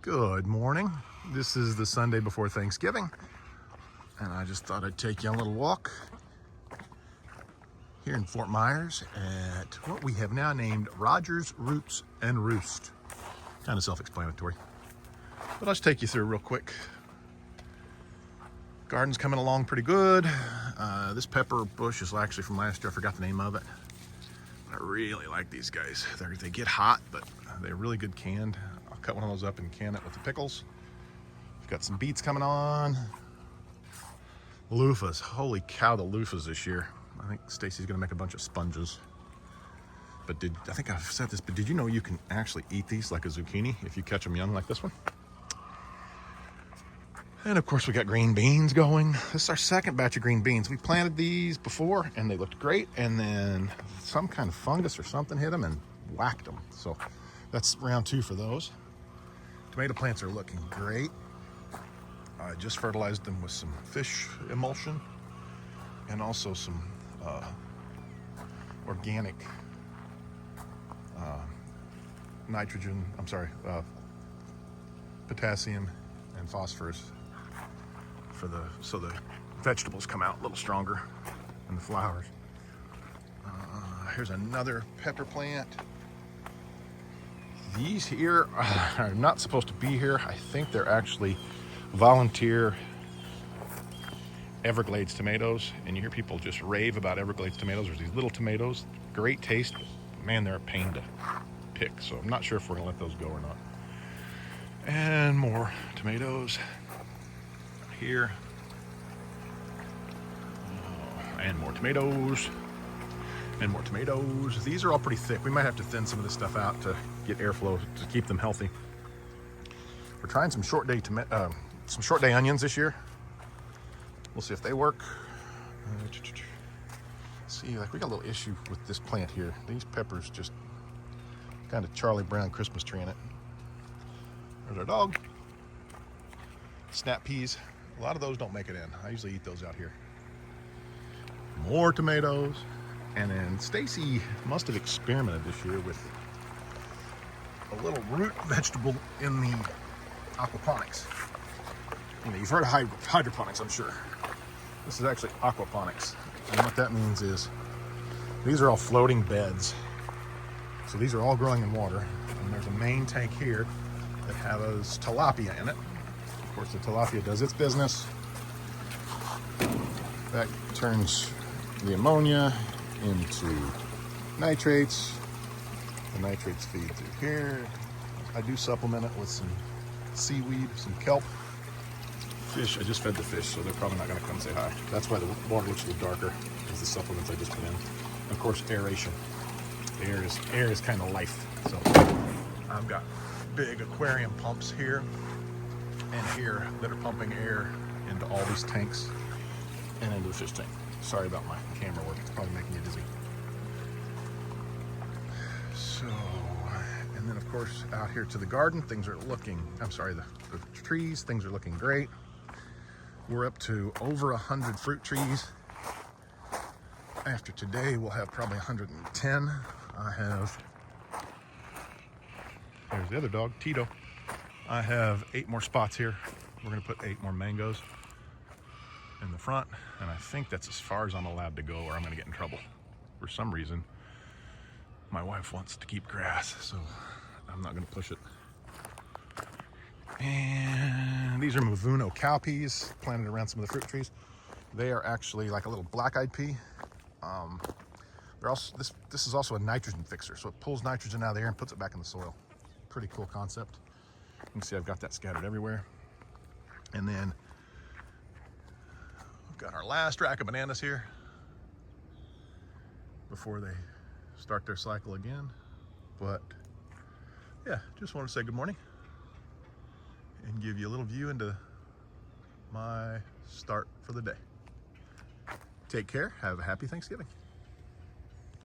Good morning. This is the Sunday before Thanksgiving, and I just thought I'd take you on a little walk here in Fort Myers at what we have now named Rogers Roots and Roost. Kind of self-explanatory, but I'll just take you through real quick. Garden's coming along pretty good. This pepper bush is actually from last year. I forgot the name of it. I really like these guys. They get hot, but they're really good canned. I'll cut one of those up and can it with the pickles. We've got some beets coming on. Loofahs. Holy cow, the loofahs this year. I think Stacy's gonna make a bunch of sponges. But I think I've said this, but did you know you can actually eat these like a zucchini if you catch them young like this one? And of course we got green beans going. This is our second batch of green beans. We planted these before and they looked great, and then some kind of fungus or something hit them and whacked them. So that's round two for those. Tomato plants are looking great. I just fertilized them with some fish emulsion and also some organic potassium and phosphorus so the vegetables come out a little stronger and the flowers. Here's another pepper plant. These here are not supposed to be here. I think they're actually volunteer Everglades tomatoes, and you hear people just rave about Everglades tomatoes. There's these little tomatoes, great taste, but man, they're a pain to pick, so I'm not sure if we're gonna let those go or not. And more tomatoes here. And more tomatoes. And more tomatoes. These are all pretty thick. We might have to thin some of this stuff out to get airflow to keep them healthy. We're trying some short day onions this year. We'll see if they work. See, like we got a little issue with this plant here. These peppers just kind of Charlie Brown Christmas tree in it. There's our dog. Snap peas. A lot of those don't make it in. I usually eat those out here. More tomatoes. And then Stacy must have experimented this year with a little root vegetable in the aquaponics. You know, you've heard of hydroponics, I'm sure. This is actually aquaponics. And what that means is these are all floating beds. So these are all growing in water. And there's a main tank here that has tilapia in it. Of course, the tilapia does its business. That turns the ammonia into nitrates. The nitrates feed through here. I do supplement it with some seaweed, some kelp. Fish, I just fed the fish, so they're probably not gonna come say hi. That's why the water looks a little darker, is the supplements I just put in. And of course, aeration. Air is kind of life. So I've got big aquarium pumps here and here that are pumping air into all these tanks and into the fish tank. Sorry about my camera work, it's probably making you dizzy. So, and then of course out here to the garden, the trees, things are looking great. We're up to over 100 fruit trees. After today, we'll have probably 110. There's the other dog, Tito. I have 8 more spots here. We're gonna put 8 more mangoes in the front, and I think that's as far as I'm allowed to go, or I'm gonna get in trouble. For some reason, my wife wants to keep grass, so I'm not gonna push it. And these are Mavuno cowpeas planted around some of the fruit trees. They are actually like a little black-eyed pea. This is also a nitrogen fixer, so it pulls nitrogen out of the air and puts it back in the soil. Pretty cool concept. You can see I've got that scattered everywhere. And then we've got our last rack of bananas here before they start their cycle again. But yeah, just want to say good morning and give you a little view into my start for the day. Take care. Have a happy Thanksgiving.